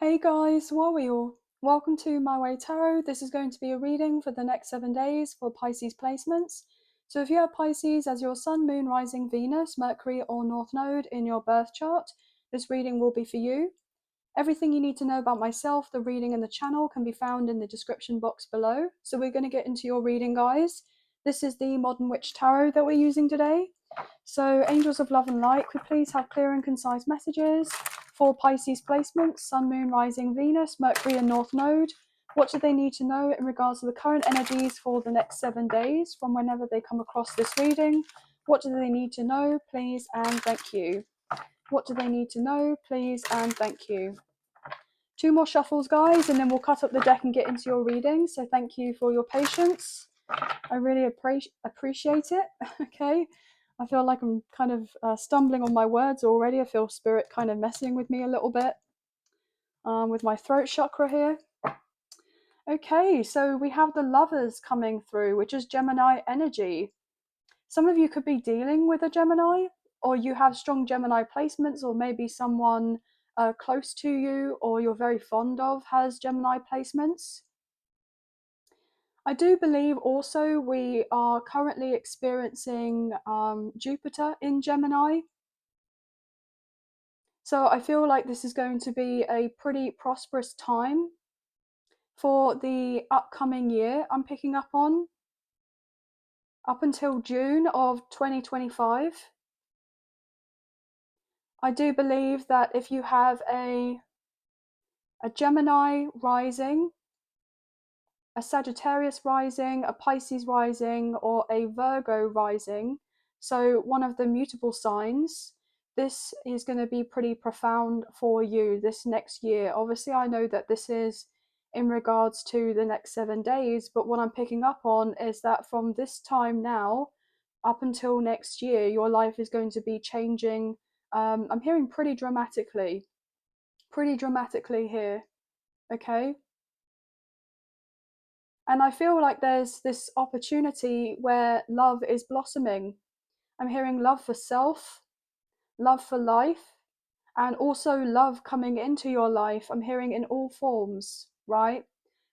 Hey guys, how are we all? Welcome to My Way Tarot. This is going to be a reading for the next 7 days for Pisces placements. So if you have Pisces as your Sun, Moon, Rising, Venus, Mercury or North Node in your birth chart, this reading will be for you. Everything you need to know about myself, the reading and the channel can be found in the description box below. So we're going to get into your reading, guys. This is the Modern Witch Tarot that we're using today. So angels of love and light, could please have clear and concise messages for Pisces placements, Sun, Moon, Rising, Venus, Mercury and North Node. What do they need to know in regards to the current energies for the next 7 days from whenever they come across this reading? What do they need to know, please and thank you? What do they need to know, please and thank you? 2 more shuffles, guys, and then we'll cut up the deck and get into your reading. So thank you for your patience. I really appreciate it. Okay. I feel like I'm kind of stumbling on my words already. I feel spirit kind of messing with me a little bit with my throat chakra here. Okay, so we have the Lovers coming through, which is Gemini energy. Some of you could be dealing with a Gemini, or you have strong Gemini placements, or maybe someone close to you or you're very fond of has Gemini placements. I do believe also we are currently experiencing Jupiter in Gemini. So I feel like this is going to be a pretty prosperous time for the upcoming year. I'm picking up on up until June of 2025. I do believe that if you have a Gemini rising, a Sagittarius rising, a Pisces rising, or a Virgo rising, so one of the mutable signs, this is going to be pretty profound for you this next year. Obviously, I know that this is in regards to the next 7 days, but what I'm picking up on is that from this time now up until next year, your life is going to be changing. I'm hearing pretty dramatically here. Okay. And I feel like there's this opportunity where love is blossoming. I'm hearing love for self, love for life, and also love coming into your life. I'm hearing in all forms, right?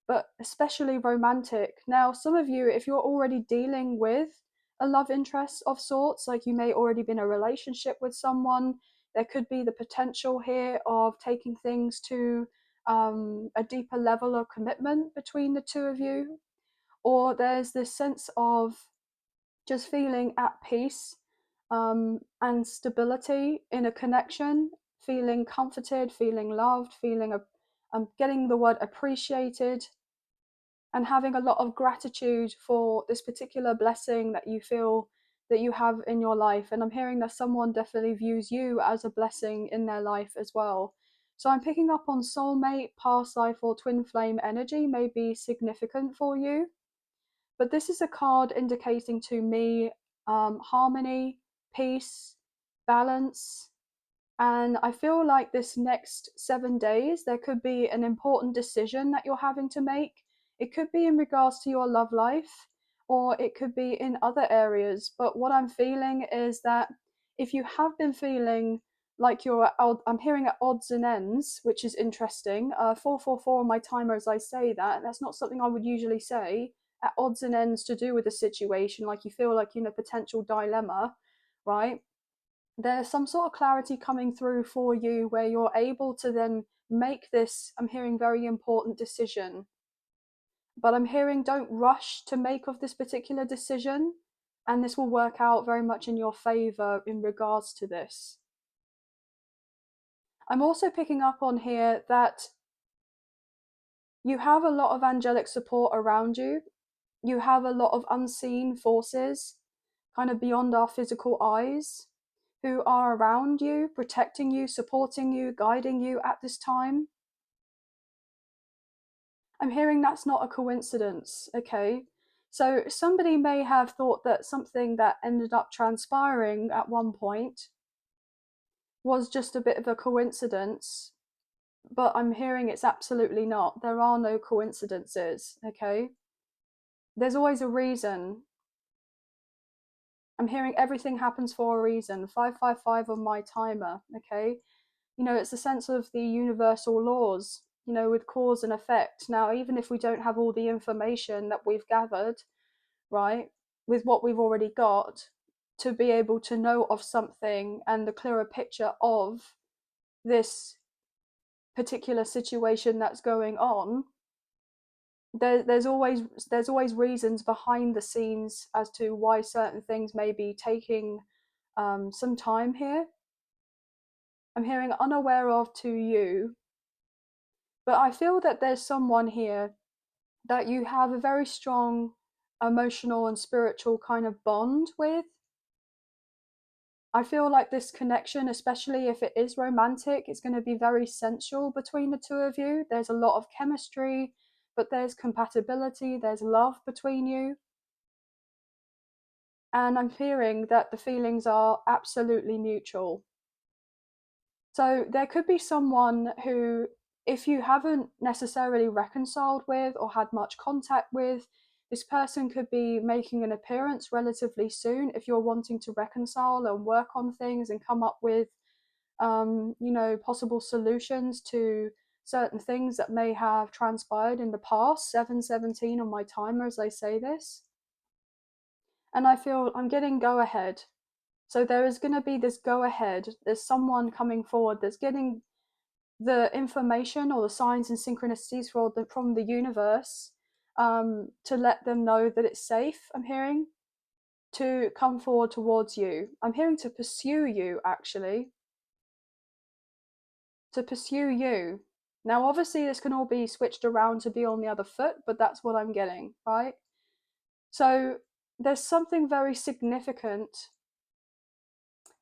But especially romantic. Now, some of you, if you're already dealing with a love interest of sorts, like you may already be in a relationship with someone, there could be the potential here of taking things to a deeper level of commitment between the two of you. Or there's this sense of just feeling at peace and stability in a connection, feeling comforted, feeling loved, feeling getting the word appreciated, and having a lot of gratitude for this particular blessing that you feel that you have in your life. And I'm hearing that someone definitely views you as a blessing in their life as well. So I'm picking up on soulmate, past life, or twin flame energy may be significant for you. But this is a card indicating to me harmony, peace, balance. And I feel like this next 7 days, there could be an important decision that you're having to make. It could be in regards to your love life, or it could be in other areas. But what I'm feeling is that if you have been feeling like I'm hearing at odds and ends, which is interesting. 444 on my timer as I say that. That's not something I would usually say. At odds and ends to do with the situation, like you feel like you're in a potential dilemma, right? There's some sort of clarity coming through for you where you're able to then make this, I'm hearing, very important decision. But I'm hearing don't rush to make of this particular decision, and this will work out very much in your favor in regards to this. I'm also picking up on here that you have a lot of angelic support around you. You have a lot of unseen forces kind of beyond our physical eyes who are around you, protecting you, supporting you, guiding you at this time. I'm hearing that's not a coincidence, okay? So somebody may have thought that something that ended up transpiring at one point was just a bit of a coincidence, but I'm hearing it's absolutely not. There are no coincidences, okay? There's always a reason. I'm hearing everything happens for a reason. 555 on my timer, okay? It's a sense of the universal laws, with cause and effect. Now, even if we don't have all the information that we've gathered, right, with what we've already got, to be able to know of something and the clearer picture of this particular situation that's going on, there's always reasons behind the scenes as to why certain things may be taking some time here. I'm hearing unaware of to you, but I feel that there's someone here that you have a very strong emotional and spiritual kind of bond with. I feel like this connection, especially if it is romantic, it's going to be very sensual between the two of you. There's a lot of chemistry, but there's compatibility, there's love between you. And I'm hearing that the feelings are absolutely mutual. So there could be someone who, if you haven't necessarily reconciled with or had much contact with, this person could be making an appearance relatively soon if you're wanting to reconcile and work on things and come up with, possible solutions to certain things that may have transpired in the past. 717 on my timer as I say this. And I feel I'm getting go ahead. So there is going to be this go ahead. There's someone coming forward that's getting the information or the signs and synchronicities from the universe, to let them know that it's safe. I'm hearing to come forward towards you. I'm hearing to pursue you, actually. To pursue you. Now, obviously, this can all be switched around to be on the other foot, but that's what I'm getting, right? So there's something very significant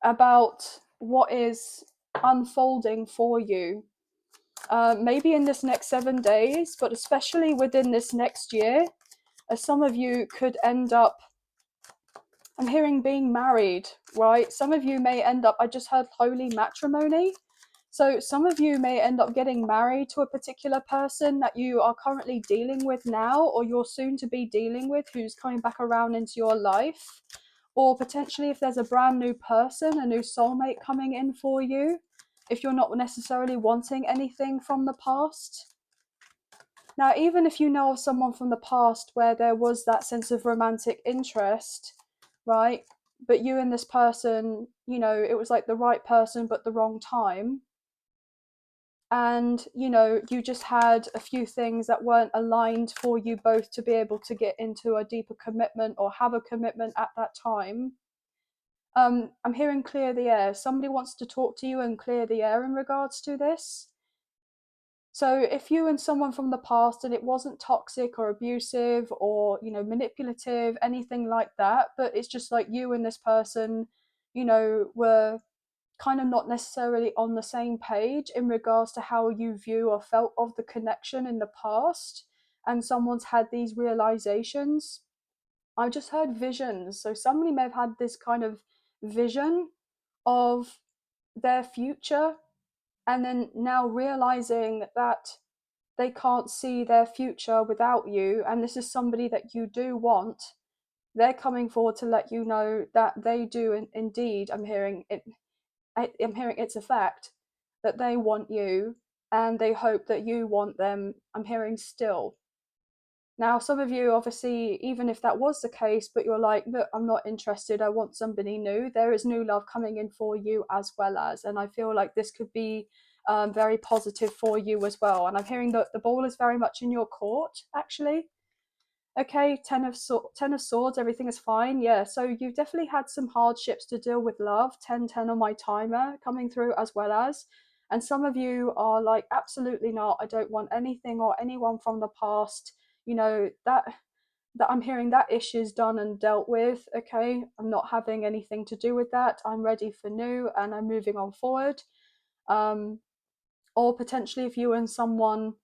about what is unfolding for you. Maybe in this next 7 days, but especially within this next year, as some of you could end up, I'm hearing being married, right? Some of you may end up, I just heard holy matrimony. So some of you may end up getting married to a particular person that you are currently dealing with now, or you're soon to be dealing with, who's coming back around into your life. Or potentially if there's a brand new person, a new soulmate coming in for you, if you're not necessarily wanting anything from the past. Now, even if you know of someone from the past where there was that sense of romantic interest, right? But you and this person, it was like the right person but the wrong time. And, you just had a few things that weren't aligned for you both to be able to get into a deeper commitment or have a commitment at that time. I'm hearing clear the air. Somebody wants to talk to you and clear the air in regards to this. So if you and someone from the past, and it wasn't toxic or abusive or, manipulative, anything like that, but it's just like you and this person, were kind of not necessarily on the same page in regards to how you view or felt of the connection in the past, and someone's had these realizations. I just heard visions. So somebody may have had this kind of vision of their future, and then now realizing that they can't see their future without you, and this is somebody that you do want. They're coming forward to let you know that they do indeed. I'm hearing it's a fact that they want you, and they hope that you want them. I'm hearing still. Now, some of you, obviously, even if that was the case, but you're like, look, I'm not interested, I want somebody new, there is new love coming in for you as well as, and I feel like this could be very positive for you as well. And I'm hearing that the ball is very much in your court, actually. Okay, ten of swords, everything is fine. Yeah, so you've definitely had some hardships to deal with love. 10 on my timer coming through as well as. And some of you are like, absolutely not, I don't want anything or anyone from the past. That I'm hearing that issue's done and dealt with. Okay, I'm not having anything to do with that. I'm ready for new and I'm moving on forward. Or potentially if you and someone,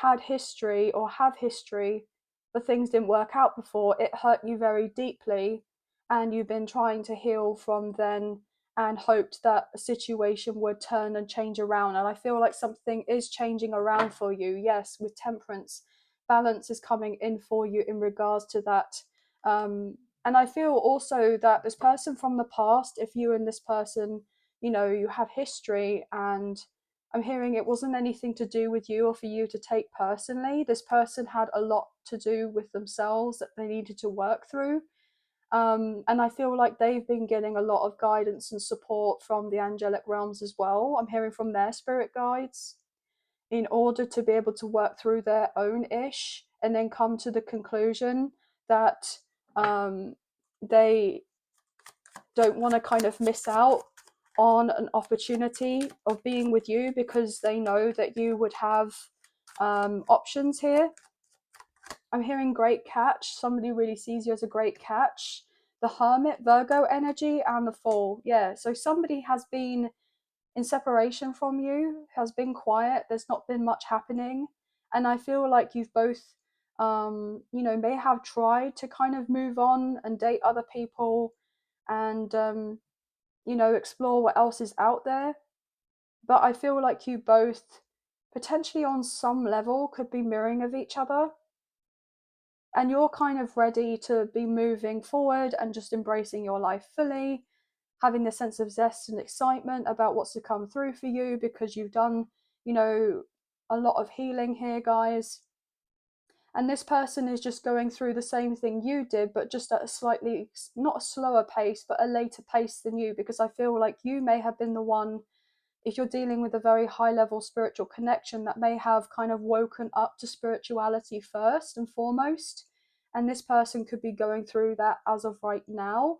had history or have history, but things didn't work out before, it hurt you very deeply, and you've been trying to heal from then and hoped that a situation would turn and change around. And I feel like something is changing around for you. Yes, with temperance, balance is coming in for you in regards to that. And I feel also that this person from the past, if you and this person, you have history, and I'm hearing it wasn't anything to do with you or for you to take personally. This person had a lot to do with themselves that they needed to work through. And I feel like they've been getting a lot of guidance and support from the angelic realms as well. I'm hearing from their spirit guides in order to be able to work through their own ish and then come to the conclusion that they don't want to kind of miss out on an opportunity of being with you, because they know that you would have options here. I'm hearing great catch. Somebody really sees you as a great catch. The Hermit, Virgo energy, and the Fool. Yeah, so somebody has been in separation from you, has been quiet. There's not been much happening. And I feel like you've both, may have tried to kind of move on and date other people and, explore what else is out there. But I feel like you both, potentially on some level, could be mirroring of each other, and you're kind of ready to be moving forward and just embracing your life fully, having the sense of zest and excitement about what's to come through for you, because you've done, a lot of healing here, guys. And this person is just going through the same thing you did, but just at a slightly, not a slower pace, but a later pace than you, because I feel like you may have been the one, if you're dealing with a very high level spiritual connection, that may have kind of woken up to spirituality first and foremost. And this person could be going through that as of right now.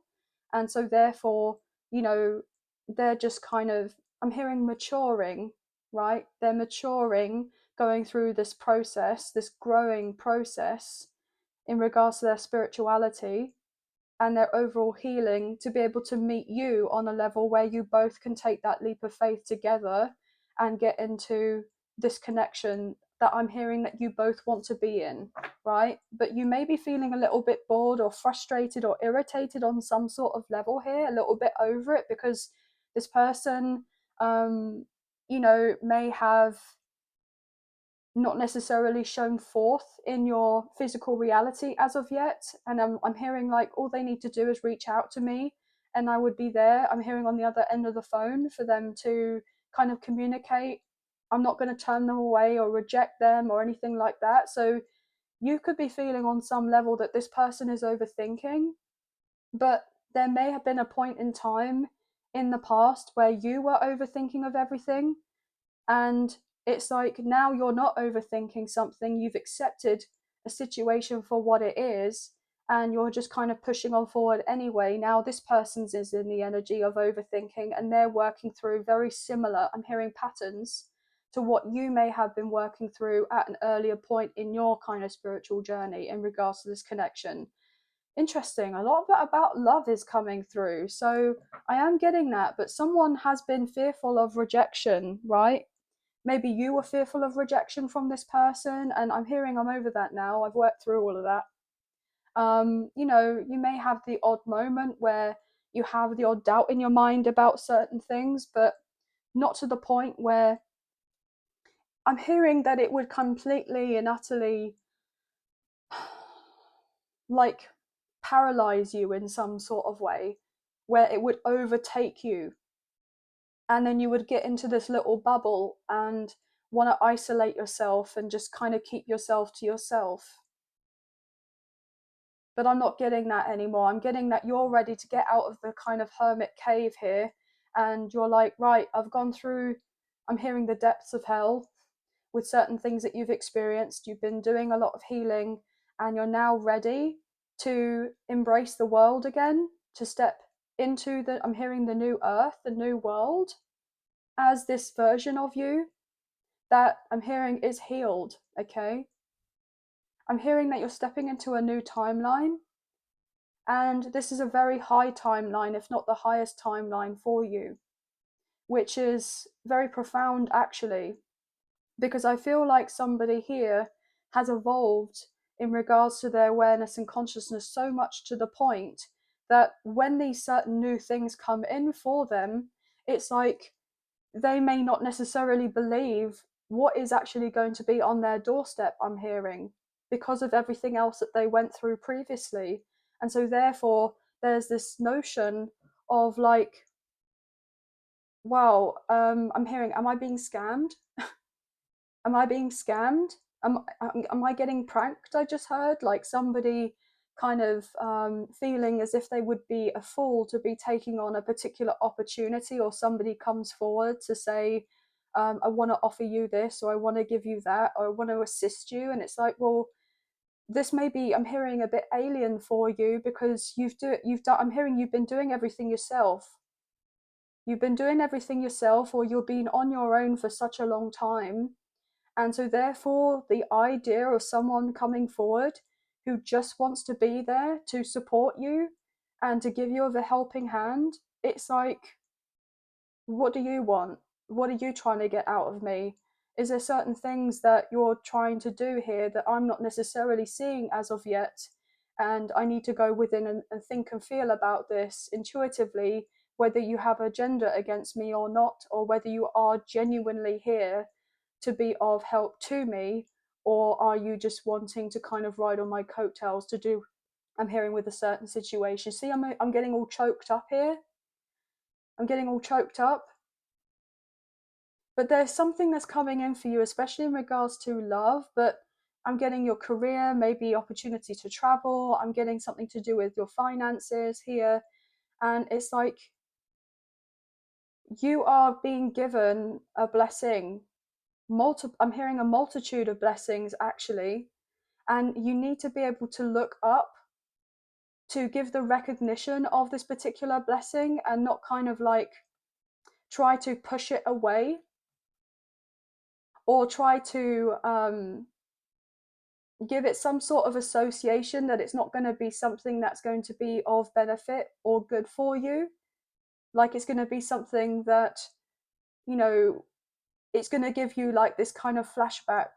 And so, therefore, they're just kind of, I'm hearing maturing, right? They're maturing, going through this process, this growing process in regards to their spirituality and their overall healing, to be able to meet you on a level where you both can take that leap of faith together and get into this connection that I'm hearing that you both want to be in, right? But you may be feeling a little bit bored or frustrated or irritated on some sort of level here, a little bit over it, because this person, may have not necessarily shown forth in your physical reality as of yet. And I'm hearing like all they need to do is reach out to me and I would be there. I'm hearing on the other end of the phone for them to kind of communicate. I'm not going to turn them away or reject them or anything like that. So you could be feeling on some level that this person is overthinking, but there may have been a point in time in the past where you were overthinking of everything, and it's like now you're not overthinking something, you've accepted a situation for what it is, and you're just kind of pushing on forward anyway. Now this person's is in the energy of overthinking and they're working through very similar, I'm hearing, patterns to what you may have been working through at an earlier point in your kind of spiritual journey in regards to this connection. Interesting. A lot of that about love is coming through. So I am getting that, but someone has been fearful of rejection, right? Maybe you were fearful of rejection from this person, and I'm hearing I'm over that now. I've worked through all of that. You may have the odd moment where you have the odd doubt in your mind about certain things, but not to the point where I'm hearing that it would completely and utterly like paralyze you in some sort of way, where it would overtake you, and then you would get into this little bubble and want to isolate yourself and just kind of keep yourself to yourself. But I'm not getting that anymore. I'm getting that you're ready to get out of the kind of hermit cave here, and you're like, right, I've gone through, I'm hearing the depths of hell with certain things that you've experienced. You've been doing a lot of healing, and you're now ready to embrace the world again, to step into the, I'm hearing, the new earth, the new world, as this version of you that I'm hearing is healed, okay? I'm hearing that you're stepping into a new timeline, and this is a very high timeline, if not the highest timeline for you, which is very profound actually, because I feel like somebody here has evolved in regards to their awareness and consciousness so much to the point that when these certain new things come in for them, it's like they may not necessarily believe what is actually going to be on their doorstep, I'm hearing, because of everything else that they went through previously. And so therefore there's this notion of like, wow, I'm hearing, am I being scammed? Am I being scammed? Am I getting pranked? I just heard like somebody kind of feeling as if they would be a fool to be taking on a particular opportunity, or somebody comes forward to say, I want to offer you this, or I want to give you that, or I want to assist you. And it's like, well, this may be, I'm hearing, a bit alien for you, because you've done, I'm hearing you've been doing everything yourself. You've been doing everything yourself, or you've been on your own for such a long time. And so, therefore, the idea of someone coming forward who just wants to be there to support you and to give you the helping hand, it's like, what do you want? What are you trying to get out of me? Is there certain things that you're trying to do here that I'm not necessarily seeing as of yet? And I need to go within and think and feel about this intuitively, whether you have agenda against me or not, or whether you are genuinely here to be of help to me, or are you just wanting to kind of ride on my coattails to do, I'm hearing, with a certain situation. See, I'm getting all choked up here. I'm getting all choked up. But there's something that's coming in for you, especially in regards to love. But I'm getting your career, maybe opportunity to travel. I'm getting something to do with your finances here. And it's like you are being given a blessing. I'm hearing a multitude of blessings, actually. And you need to be able to look up to give the recognition of this particular blessing, and not kind of like try to push it away, or try to give it some sort of association that it's not going to be something that's going to be of benefit or good for you. Like, it's going to be something that, you know, it's going to give you like this kind of flashback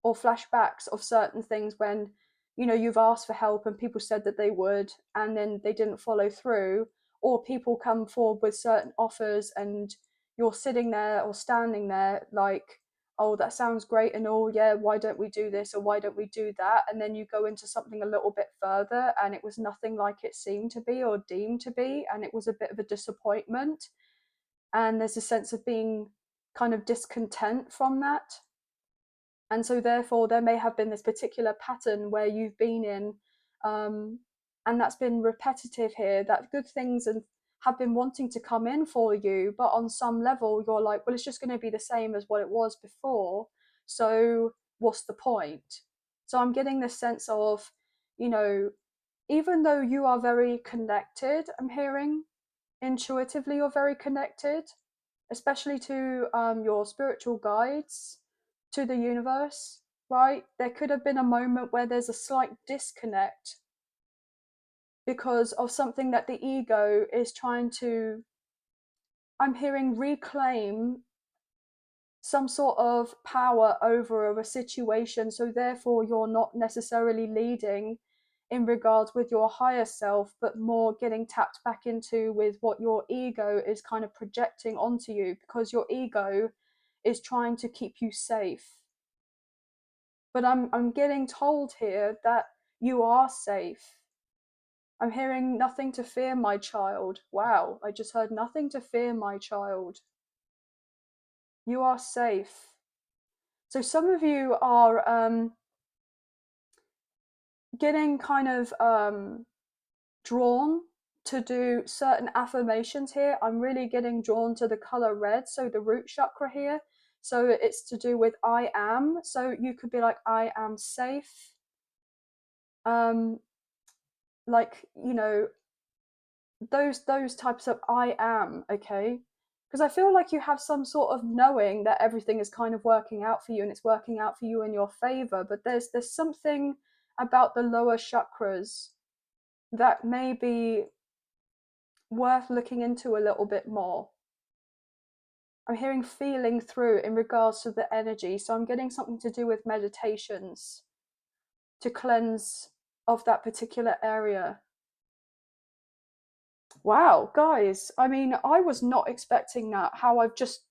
or flashbacks of certain things when, you've asked for help and people said that they would, and then they didn't follow through, or people come forward with certain offers and you're sitting there or standing there like, oh, that sounds great and all, yeah, why don't we do this or why don't we do that? And then you go into something a little bit further and it was nothing like it seemed to be or deemed to be, and it was a bit of a disappointment, and there's a sense of being kind of discontent from that. And so, therefore, there may have been this particular pattern where you've been in, um, and that's been repetitive here, that good things and have been wanting to come in for you, but on some level, you're like, well, it's just going to be the same as what it was before. So, what's the point? So, I'm getting this sense of, you know, even though you are very connected, I'm hearing intuitively, you're very connected, especially to your spiritual guides, to the universe, right? There could have been a moment where there's a slight disconnect because of something that the ego is trying to, I'm hearing, reclaim some sort of power over a situation. So, therefore, you're not necessarily leading in regards with your higher self, but more getting tapped back into with what your ego is kind of projecting onto you, because your ego is trying to keep you safe. But I'm getting told here that you are safe. I'm hearing nothing to fear, my child. Wow, I just heard nothing to fear, my child. You are safe. So some of you are getting kind of drawn to do certain affirmations here. I'm really getting drawn to the color red, so the root chakra here. So it's to do with I am. So you could be like, I am safe. Like, those types of I am, okay? Because I feel like you have some sort of knowing that everything is kind of working out for you and it's working out for you in your favor, but there's something about the lower chakras that may be worth looking into a little bit more. I'm hearing feeling through in regards to the energy, so I'm getting something to do with meditations to cleanse of that particular area. Wow, guys, I mean, I was not expecting that. How I just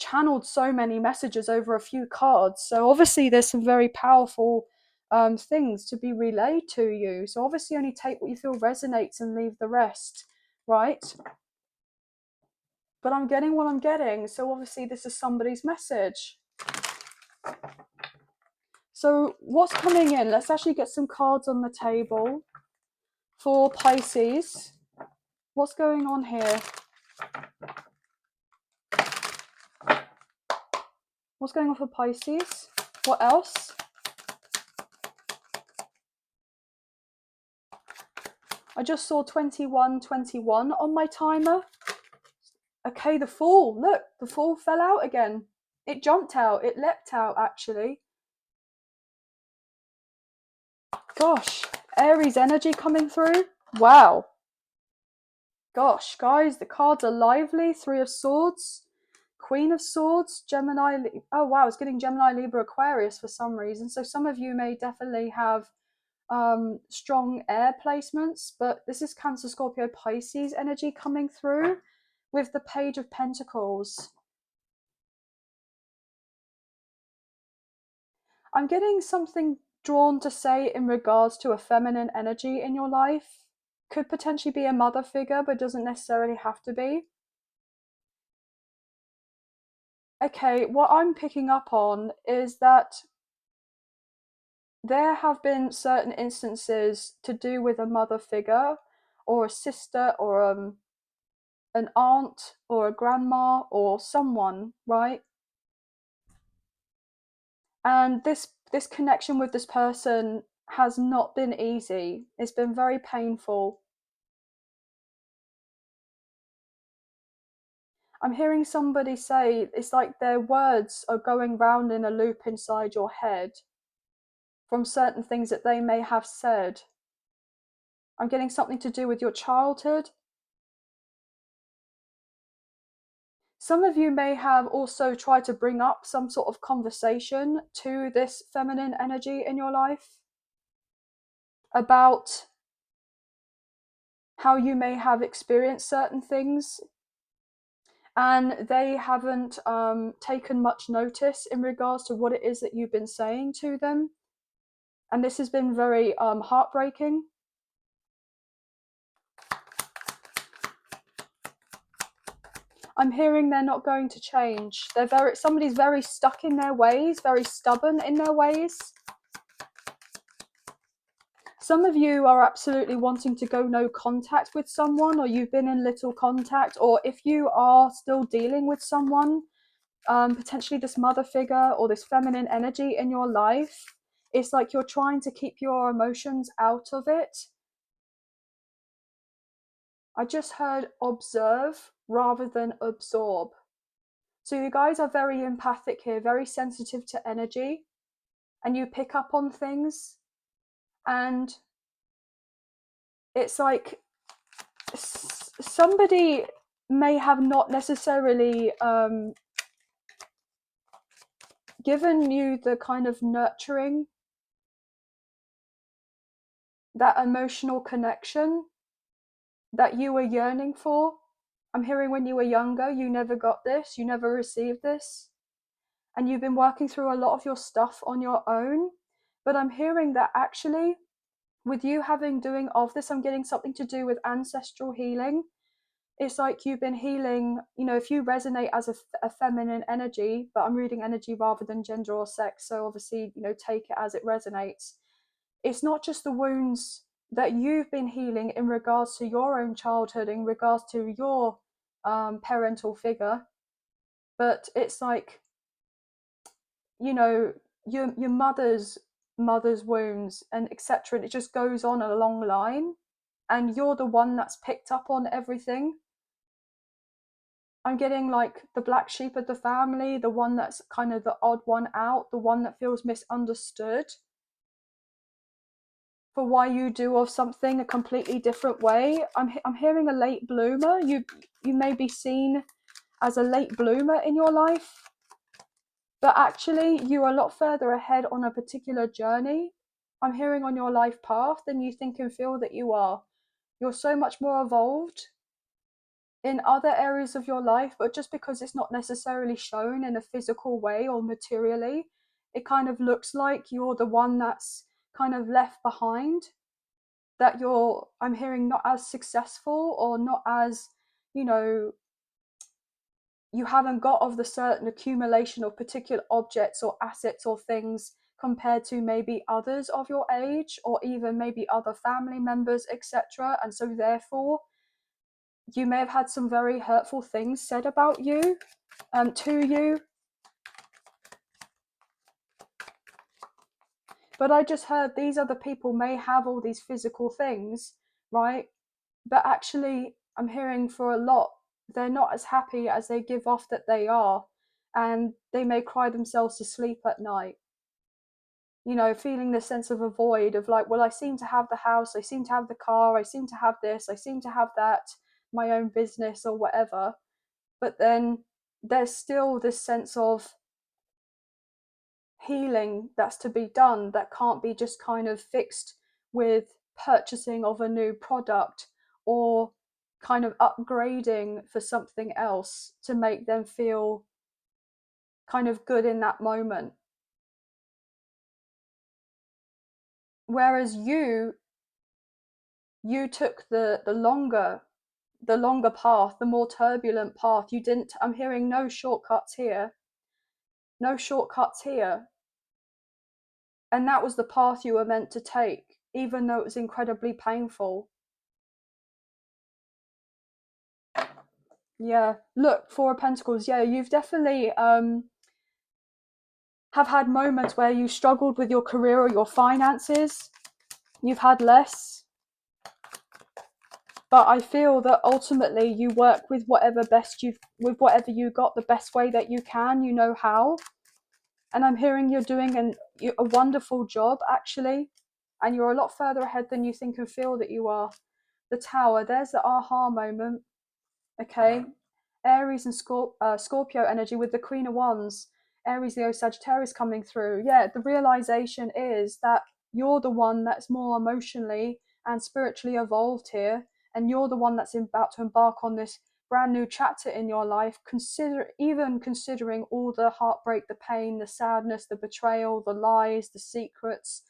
channeled so many messages over a few cards. So obviously there's some very powerful things to be relayed to you. So obviously only take what you feel resonates and leave the rest, right? but I'm getting what I'm getting. So obviously this is somebody's message. So what's coming in? Let's actually get some cards on the table for Pisces. What's going on here? What's going on for Pisces? What else? I just saw 2121 on my timer. Okay, the Fool. Look, the Fool fell out again. It jumped out. It leapt out, actually. Gosh, Aries energy coming through. Wow. Gosh, guys, the cards are lively. Three of Swords, Queen of Swords, Gemini. Oh, wow, it's getting Gemini, Libra, Aquarius for some reason. So some of you may definitely have strong air placements, but this is Cancer, Scorpio, Pisces energy coming through with the Page of Pentacles. I'm getting something drawn to say in regards to a feminine energy in your life. Could potentially be a mother figure, but doesn't necessarily have to be. Okay, what I'm picking up on is that there have been certain instances to do with a mother figure or a sister or an aunt or a grandma or someone, right? And this connection with this person has not been easy. It's been very painful. I'm hearing somebody say it's like their words are going round in a loop inside your head from certain things that they may have said. I'm getting something to do with your childhood. Some of you may have also tried to bring up some sort of conversation to this feminine energy in your life about how you may have experienced certain things, and they haven't taken much notice in regards to what it is that you've been saying to them. And this has been very heartbreaking. I'm hearing they're not going to change. Somebody's very stuck in their ways, very stubborn in their ways. Some of you are absolutely wanting to go no contact with someone, or you've been in little contact, or if you are still dealing with someone, potentially this mother figure or this feminine energy in your life, it's like you're trying to keep your emotions out of it. I just heard observe rather than absorb. So you guys are very empathic here, very sensitive to energy, and you pick up on things, and it's like somebody may have not necessarily given you the kind of nurturing, that emotional connection that you were yearning for. I'm hearing when you were younger, you never got this, you never received this, and you've been working through a lot of your stuff on your own. But I'm hearing that actually, with you having doing of this, I'm getting something to do with ancestral healing. It's like you've been healing, if you resonate as a feminine energy, but I'm reading energy rather than gender or sex, so obviously, take it as it resonates. It's not just the wounds that you've been healing in regards to your own childhood, in regards to your parental figure, but it's like, your mother's wounds and etc. And it just goes on a long line, and you're the one that's picked up on everything. I'm getting like the black sheep of the family, the one that's kind of the odd one out, the one that feels misunderstood for why you do of something a completely different way. I'm hearing a late bloomer. You may be seen as a late bloomer in your life, but actually you are a lot further ahead on a particular journey. I'm hearing on your life path than you think and feel that you are. You're so much more evolved in other areas of your life, but just because it's not necessarily shown in a physical way or materially, it kind of looks like you're the one that's kind of left behind, that I'm hearing, not as successful or not as, you know, you haven't got of the certain accumulation of particular objects or assets or things compared to maybe others of your age, or even maybe other family members, etc. And so therefore you may have had some very hurtful things said about you, to you. But I just heard these other people may have all these physical things, right? But actually, I'm hearing for a lot, they're not as happy as they give off that they are. And they may cry themselves to sleep at night, you know, feeling this sense of a void of like, well, I seem to have the house, I seem to have the car, I seem to have this, I seem to have that, my own business or whatever. But then there's still this sense of healing that's to be done that can't be just kind of fixed with purchasing of a new product or kind of upgrading for something else to make them feel kind of good in that moment. Whereas you took the longer path, the more turbulent path. You didn't, I'm hearing no shortcuts here, no shortcuts here. And that was the path you were meant to take, even though it was incredibly painful. Yeah, look, Four of Pentacles. Yeah, you've definitely have had moments where you struggled with your career or your finances. You've had less, but I feel that ultimately you work with whatever you got the best way that you can. You know how, and I'm hearing you're doing a wonderful job actually, and you're a lot further ahead than you think and feel that you are. The Tower. There's the aha moment. Okay, Aries and Scorpio energy with the Queen of Wands, Aries, Leo, Sagittarius coming through. Yeah, the realization is that you're the one that's more emotionally and spiritually evolved here, and you're the one that's about to embark on this brand new chapter in your life. Considering all the heartbreak, the pain, the sadness, the betrayal, the lies, the secrets,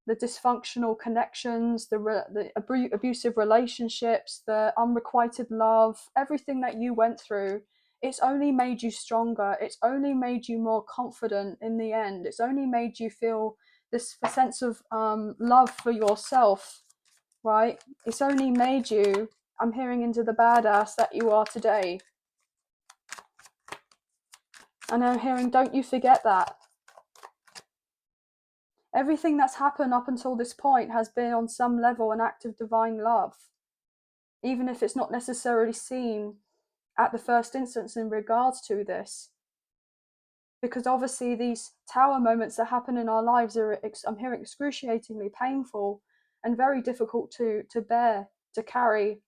the dysfunctional connections, the abusive relationships, the unrequited love, everything that you went through, it's only made you stronger. It's only made you more confident in the end. It's only made you feel this sense of love for yourself, right? It's only made you, I'm hearing, into the badass that you are today. And I'm hearing, don't you forget that. Everything that's happened up until this point has been on some level an act of divine love, even if it's not necessarily seen at the first instance in regards to this. Because obviously these tower moments that happen in our lives are, I'm hearing, excruciatingly painful and very difficult to bear, to carry,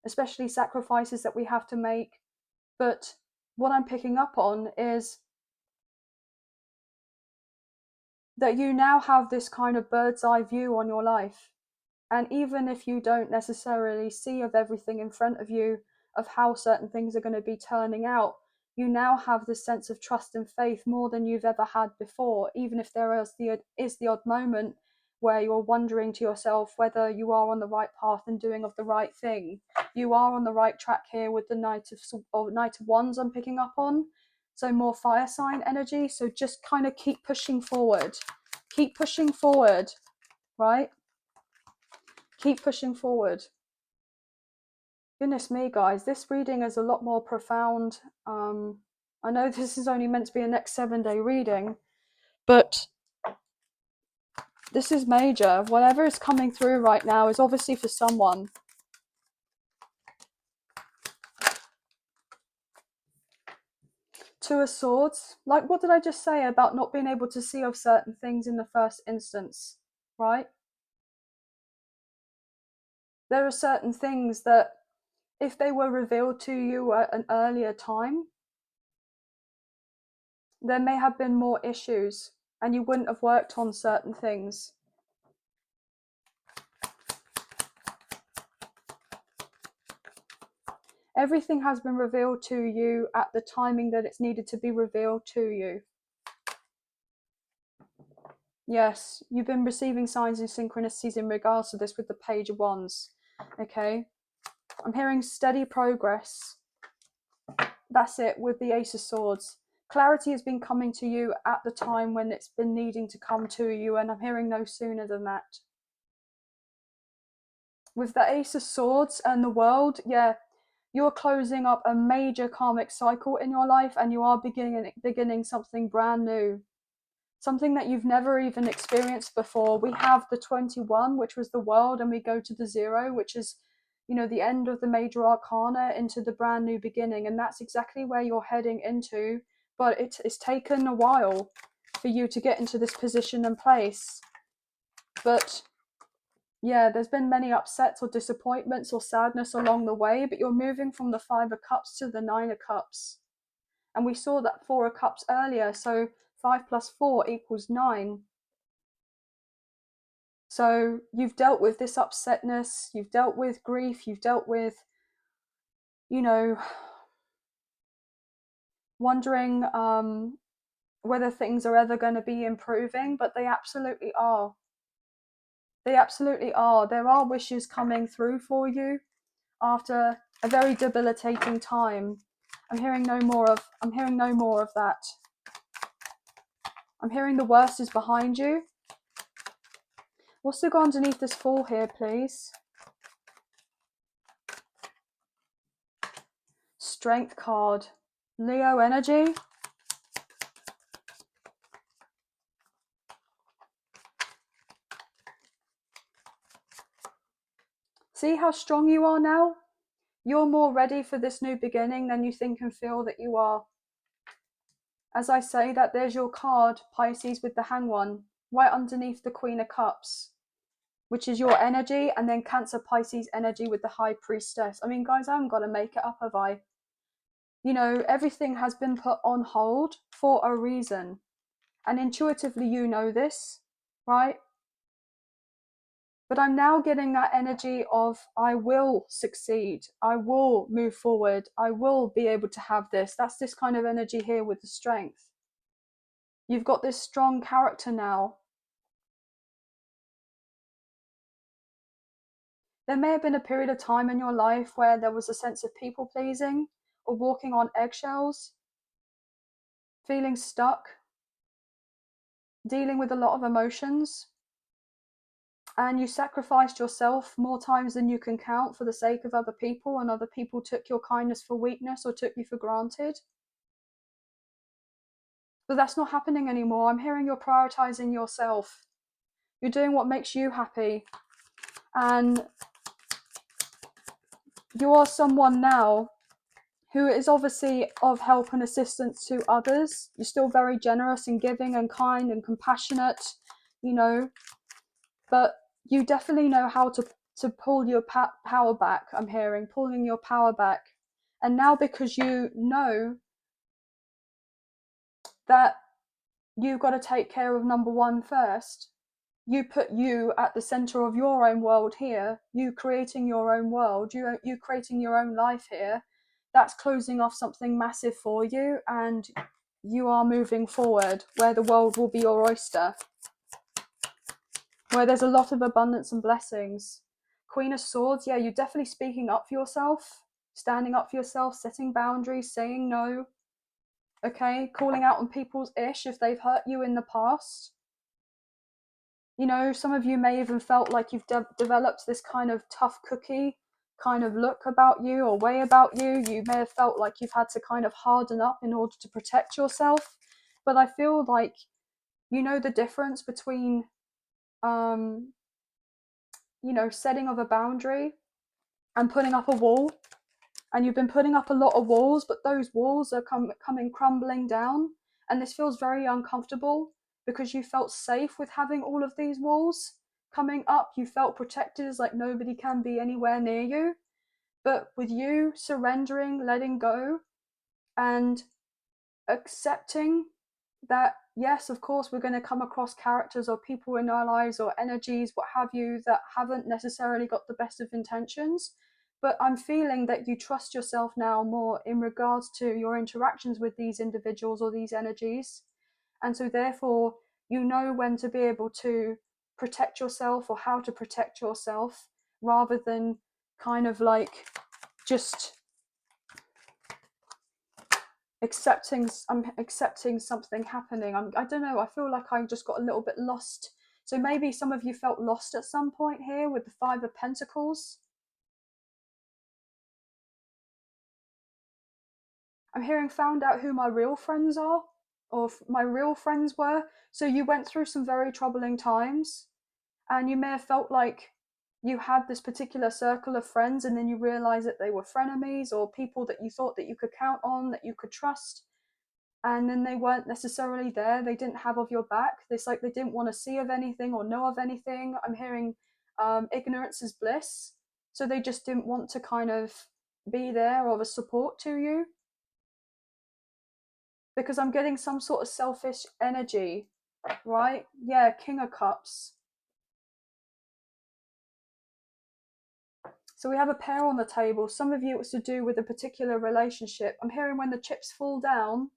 especially sacrifices that we have to make. But what I'm picking up on is that you now have this kind of bird's eye view on your life. And even if you don't necessarily see of everything in front of you, of how certain things are going to be turning out, you now have this sense of trust and faith more than you've ever had before, even if there is the odd moment where you're wondering to yourself whether you are on the right path and doing of the right thing. You are on the right track here with the Knight of Wands I'm picking up on. So more fire sign energy. So just kind of keep pushing forward. Keep pushing forward, right? Keep pushing forward. Goodness me, guys, this reading is a lot more profound. I know this is only meant to be a next 7-day reading, but this is major. Whatever is coming through right now is obviously for someone. Two of Swords. Like, what did I just say about not being able to see of certain things in the first instance, right? There are certain things that, if they were revealed to you at an earlier time, there may have been more issues and you wouldn't have worked on certain things. Everything has been revealed to you at the timing that it's needed to be revealed to you. Yes, you've been receiving signs and synchronicities in regards to this with the Page of Wands. Okay, I'm hearing steady progress. That's it with the Ace of Swords. Clarity has been coming to you at the time when it's been needing to come to you, and I'm hearing no sooner than that. With the Ace of Swords and the World, yeah, you're closing up a major karmic cycle in your life, and you are beginning something brand new. Something that you've never even experienced before. We have the 21, which was the World, and we go to the 0, which is, the end of the major arcana into the brand new beginning. And that's exactly where you're heading into. But it's taken a while for you to get into this position and place. But yeah, there's been many upsets or disappointments or sadness along the way, but you're moving from the 5 of Cups to the 9 of Cups. And we saw that 4 of Cups earlier, so 5 plus 4 equals 9. So you've dealt with this upsetness, you've dealt with grief, you've dealt with, wondering whether things are ever going to be improving, but they absolutely are. They absolutely are. There are wishes coming through for you after a very debilitating time. I'm hearing no more of that. I'm hearing the worst is behind you. What's to go underneath this Fool here, please? Strength card. Leo energy. See how strong you are now? You're more ready for this new beginning than you think and feel that you are. As I say that, there's your card, Pisces, with the Hanged One, right underneath the Queen of Cups, which is your energy, and then Cancer Pisces energy with the High Priestess. I mean, guys, I haven't got to make it up, have I? Everything has been put on hold for a reason. And intuitively, you know this, right? But I'm now getting that energy of, I will succeed. I will move forward. I will be able to have this. That's this kind of energy here with the Strength. You've got this strong character now. There may have been a period of time in your life where there was a sense of people pleasing or walking on eggshells, feeling stuck, dealing with a lot of emotions. And you sacrificed yourself more times than you can count for the sake of other people, and other people took your kindness for weakness or took you for granted. But that's not happening anymore. I'm hearing you're prioritizing yourself. You're doing what makes you happy. And you are someone now who is obviously of help and assistance to others. You're still very generous and giving and kind and compassionate, but you definitely know how to pull your power back. I'm hearing pulling your power back. And now, because you know that you've got to take care of number one first, you put you at the center of your own world here, you creating your own world, you creating your own life here. That's closing off something massive for you, and you are moving forward where the world will be your oyster, where there's a lot of abundance and blessings. Queen of Swords, yeah, you're definitely speaking up for yourself, standing up for yourself, setting boundaries, saying no, okay, calling out on people's ish if they've hurt you in the past. Some of you may even felt like you've developed this kind of tough cookie kind of look about you or way about you. You may have felt like you've had to kind of harden up in order to protect yourself. But I feel like the difference between, setting of a boundary and putting up a wall. And you've been putting up a lot of walls, but those walls are coming crumbling down. And this feels very uncomfortable because you felt safe with having all of these walls coming up. You felt protected, as like nobody can be anywhere near you. But with you surrendering, letting go, and accepting that, yes, of course, we're going to come across characters or people in our lives or energies, what have you, that haven't necessarily got the best of intentions. But I'm feeling that you trust yourself now more in regards to your interactions with these individuals or these energies. And so therefore, you know when to be able to protect yourself or how to protect yourself, rather than kind of like just I'm accepting something happening. I don't know, I feel like I just got a little bit lost. So maybe some of you felt lost at some point here with the Five of Pentacles. I'm hearing found out who my real friends are, or my real friends were. So you went through some very troubling times, and you may have felt like you had this particular circle of friends, and then you realize that they were frenemies or people that you thought that you could count on, that you could trust, and then they weren't necessarily there. They didn't have of your back. It's like they didn't want to see of anything or know of anything. I'm hearing ignorance is bliss. So they just didn't want to kind of be there or of a support to you, because I'm getting some sort of selfish energy, right? Yeah, King of Cups. So we have a pair on the table. Some of you it was to do with a particular relationship. I'm hearing when the chips fall down.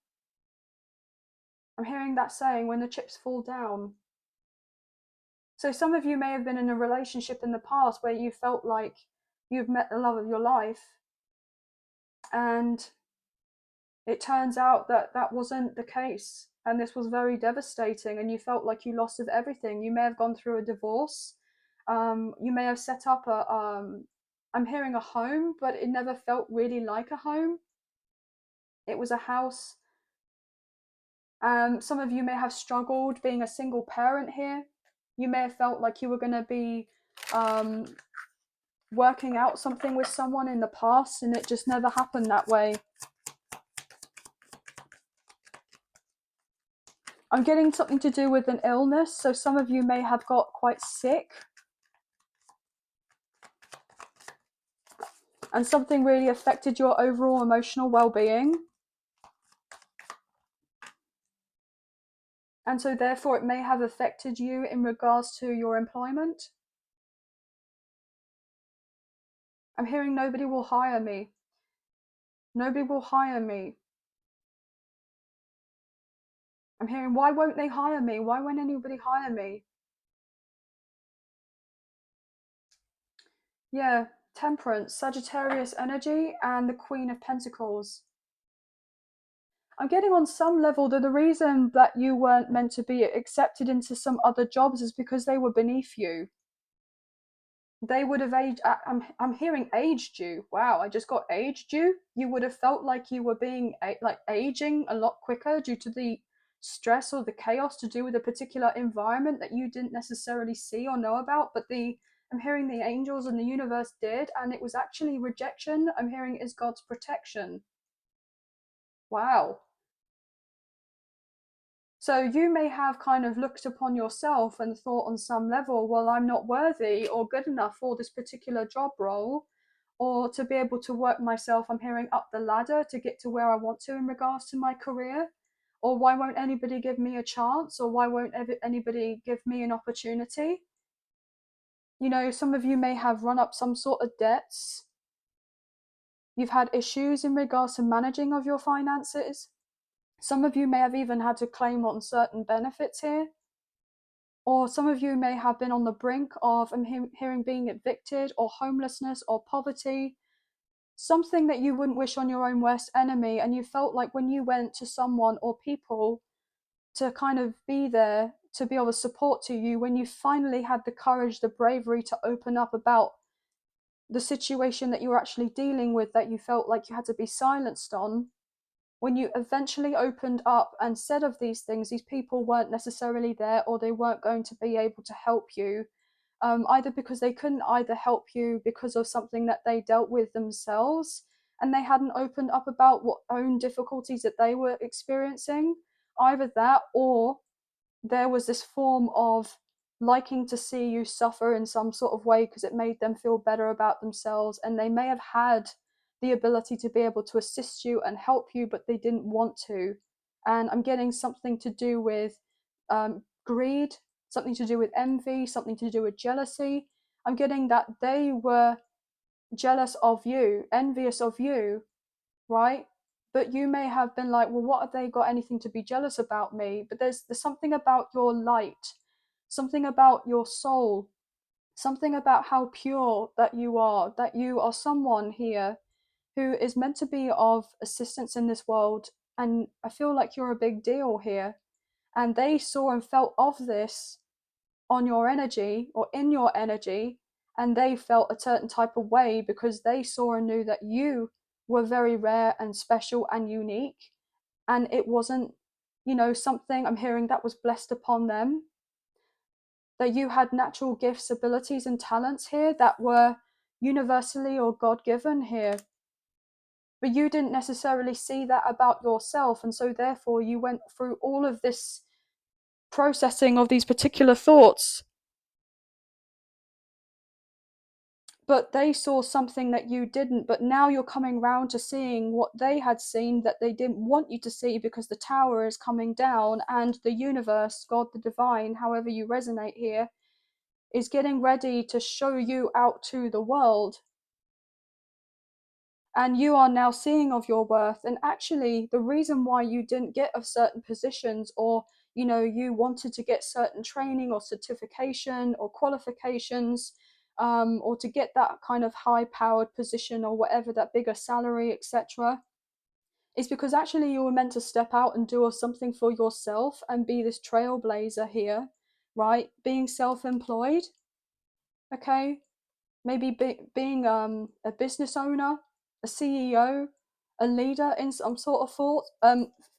I'm hearing that saying, when the chips fall down. So some of you may have been in a relationship in the past where you felt like you've met the love of your life, and it turns out that that wasn't the case, and this was very devastating, and you felt like you lost of everything. You may have gone through a divorce. You may have set up a I'm hearing a home, but it never felt really like a home. It was a house. Some of you may have struggled being a single parent here. You may have felt like you were going to be um, working out something with someone in the past, and it just never happened that way. I'm getting something to do with an illness, so some of you may have got quite sick, and something really affected your overall emotional well-being. And so therefore it may have affected you in regards to your employment. I'm hearing nobody will hire me. Nobody will hire me. I'm hearing, why won't they hire me? Why won't anybody hire me? Yeah, Temperance, Sagittarius energy, and the Queen of Pentacles. I'm getting on some level that the reason that you weren't meant to be accepted into some other jobs is because they were beneath you. They would have aged. I'm hearing aged you. Wow, I just got aged you. You would have felt like you were being like aging a lot quicker due to the stress or the chaos to do with a particular environment that you didn't necessarily see or know about. But I'm hearing the angels and the universe did, and it was actually rejection. I'm hearing is God's protection. Wow. So you may have kind of looked upon yourself and thought on some level, well, I'm not worthy or good enough for this particular job role, or to be able to work myself, I'm hearing up the ladder to get to where I want to in regards to my career. Or why won't anybody give me a chance? Or why won't anybody give me an opportunity? You know, some of you may have run up some sort of debts. You've had issues in regards to managing of your finances. Some of you may have even had to claim on certain benefits here. Or some of you may have been on the brink of, I'm hearing, being evicted or homelessness or poverty, something that you wouldn't wish on your own worst enemy. And you felt like when you went to someone or people to kind of be there, to be of a support to you, when you finally had the courage, the bravery to open up about the situation that you were actually dealing with, that you felt like you had to be silenced on, when you eventually opened up and said of these things, these people weren't necessarily there, or they weren't going to be able to help you, either because they couldn't either help you because of something that they dealt with themselves, and they hadn't opened up about what own difficulties that they were experiencing, either that, or there was this form of liking to see you suffer in some sort of way because it made them feel better about themselves, and they may have had the ability to be able to assist you and help you, but they didn't want to. And I'm getting something to do with greed, something to do with envy, something to do with jealousy. I'm getting that they were jealous of you, envious of you, right? But you may have been like, well, what have they got anything to be jealous about me? But there's something about your light, something about your soul, something about how pure that you are someone here who is meant to be of assistance in this world, and I feel like you're a big deal here. And they saw and felt of this on your energy or in your energy, and they felt a certain type of way because they saw and knew that you were very rare and special and unique. And it wasn't, something I'm hearing that was blessed upon them, that you had natural gifts, abilities, and talents here that were universally or God given here. But you didn't necessarily see that about yourself. And so, therefore, you went through all of this processing of these particular thoughts. But they saw something that you didn't. But now you're coming round to seeing what they had seen that they didn't want you to see, because the tower is coming down and the universe, God, the divine, however you resonate here, is getting ready to show you out to the world. And you are now seeing of your worth. And actually, the reason why you didn't get of certain positions, or you wanted to get certain training or certification or qualifications, or to get that kind of high powered position or whatever, that bigger salary, etc., is because actually you were meant to step out and do something for yourself and be this trailblazer here, right? Being self-employed, okay? Maybe being a business owner, a CEO, a leader in some sort of thought.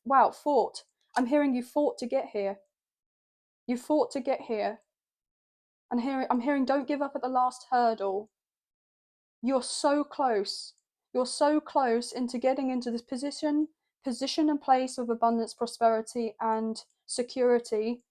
Wow, fought. I'm hearing you fought to get here. You fought to get here. And I'm hearing don't give up at the last hurdle. You're so close. You're so close into getting into this position and place of abundance, prosperity, and security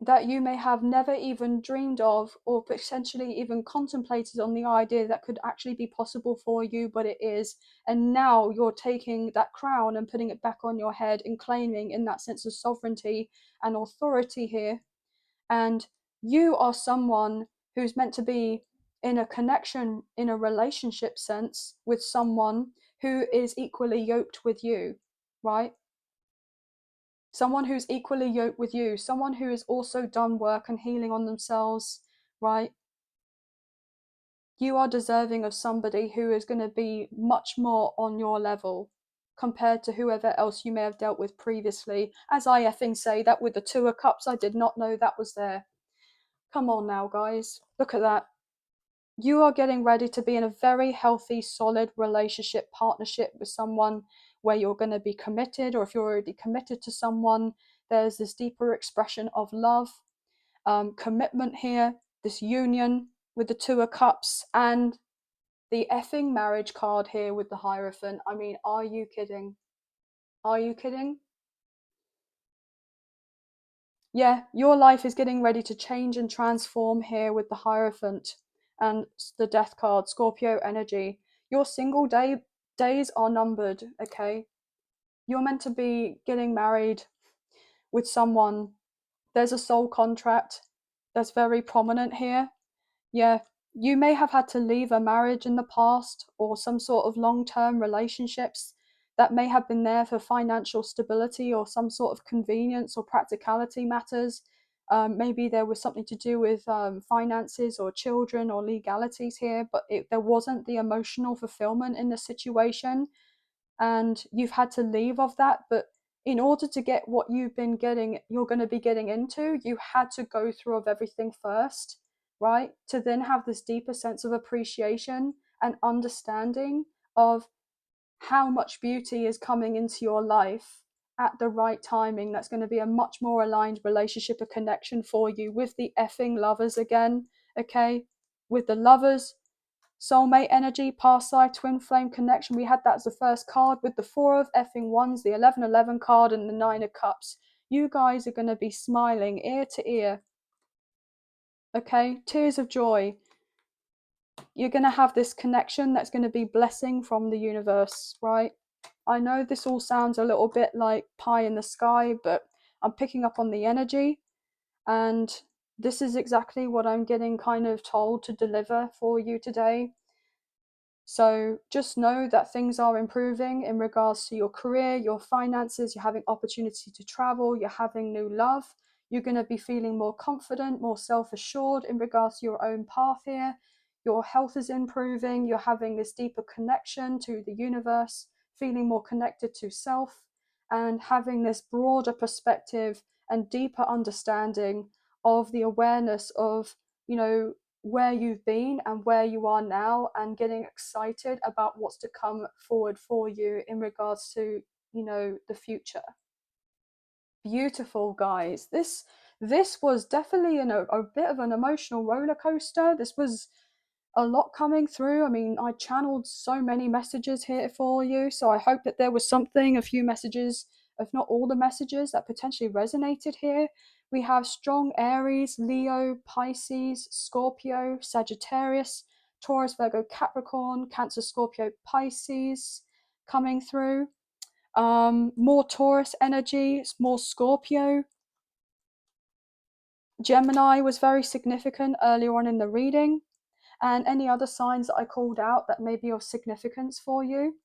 that you may have never even dreamed of, or potentially even contemplated on the idea that could actually be possible for you, but it is. And now you're taking that crown and putting it back on your head and claiming in that sense of sovereignty and authority here. And you are someone who's meant to be in a connection, in a relationship sense, with someone who is equally yoked with you, right? Someone who's equally yoked with you, someone who has also done work and healing on themselves, right? You are deserving of somebody who is going to be much more on your level compared to whoever else you may have dealt with previously. As I effing say, that with the Two of Cups, I did not know that was there. Come on now, guys. Look at that. You are getting ready to be in a very healthy, solid relationship, partnership with someone where you're going to be committed, or if you're already committed to someone, there's this deeper expression of love, commitment here, this union with the Two of Cups, and the effing marriage card here with the Hierophant. I mean, are you kidding? Are you kidding? Yeah, your life is getting ready to change and transform here with the Hierophant and the Death card, Scorpio energy. Your single days are numbered, okay? You're meant to be getting married with someone. There's a soul contract that's very prominent here. Yeah, you may have had to leave a marriage in the past, or some sort of long-term relationships that may have been there for financial stability or some sort of convenience or practicality matters. Maybe there was something to do with finances or children or legalities here, but there wasn't the emotional fulfillment in the situation, and you've had to leave of that. But in order to get what you're going to be getting into, you had to go through of everything first, right? To then have this deeper sense of appreciation and understanding of how much beauty is coming into your life at the right timing. That's going to be a much more aligned relationship, a connection for you with the effing lovers again, okay? With the lovers, soulmate energy, past life, twin flame connection. We had that as the first card with the Four of effing Wands, the 1111 card, and the Nine of Cups. You guys are going to be smiling ear to ear, okay? Tears of joy. You're going to have this connection that's going to be blessing from the universe, right? I know this all sounds a little bit like pie in the sky, but I'm picking up on the energy, and this is exactly what I'm getting kind of told to deliver for you today. So just know that things are improving in regards to your career, your finances, you're having opportunity to travel, you're having new love, you're going to be feeling more confident, more self-assured in regards to your own path here. Your health is improving, you're having this deeper connection to the universe, feeling more connected to self, and having this broader perspective and deeper understanding of the awareness of, you know, where you've been and where you are now, and getting excited about what's to come forward for you in regards to, you know, the future. Beautiful, guys. This was definitely a bit of an emotional roller coaster. This was a lot coming through. I mean, I channeled so many messages here for you, so I hope that there was something, a few messages, if not all the messages, that potentially resonated here. We have strong Aries, Leo, Pisces, Scorpio, Sagittarius, Taurus, Virgo, Capricorn, Cancer, Scorpio, Pisces coming through. More Taurus energy, more Scorpio. Gemini was very significant earlier on in the reading, and any other signs that I called out that may be of significance for you.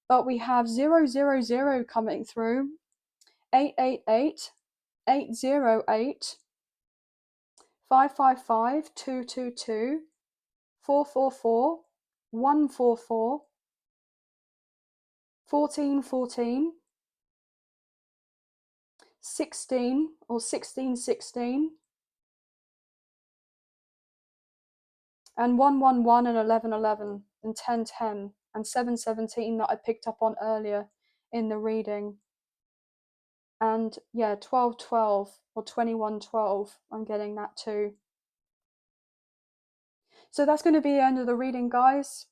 But we have 000 coming through, 888, 808, 555, 222, 444, 144, 1414, 16 or 1616, and 111 and 1111 and 1010 and 717 that I picked up on earlier in the reading. And yeah, 1212 or 2112, I'm getting that too. So that's going to be the end of the reading, guys.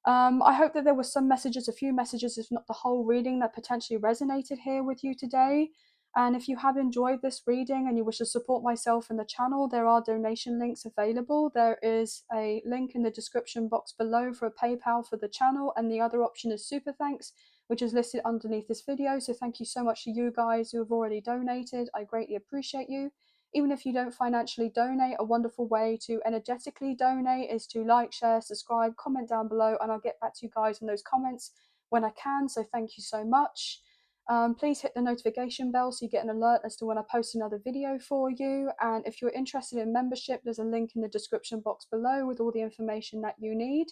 I hope that there were some messages, a few messages, if not the whole reading, that potentially resonated here with you today. And if you have enjoyed this reading and you wish to support myself and the channel, there are donation links available. There is a link in the description box below for a PayPal for the channel, and the other option is Super Thanks, which is listed underneath this video. So thank you so much to you guys who have already donated. I greatly appreciate you. Even if you don't financially donate, a wonderful way to energetically donate is to like, share, subscribe, comment down below, and I'll get back to you guys in those comments when I can. So thank you so much. Please hit the notification bell so you get an alert as to when I post another video for you. And if you're interested in membership, there's a link in the description box below with all the information that you need.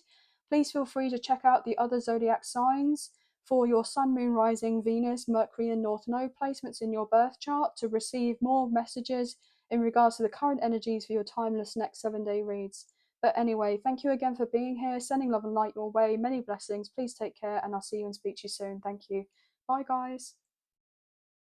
Please feel free to check out the other zodiac signs for your Sun, Moon, Rising, Venus, Mercury, and North Node placements in your birth chart to receive more messages in regards to the current energies for your timeless next 7-day reads. But anyway, thank you again for being here, sending love and light your way. Many blessings. Please take care, and I'll see you and speak to you soon. Thank you. Bye, guys.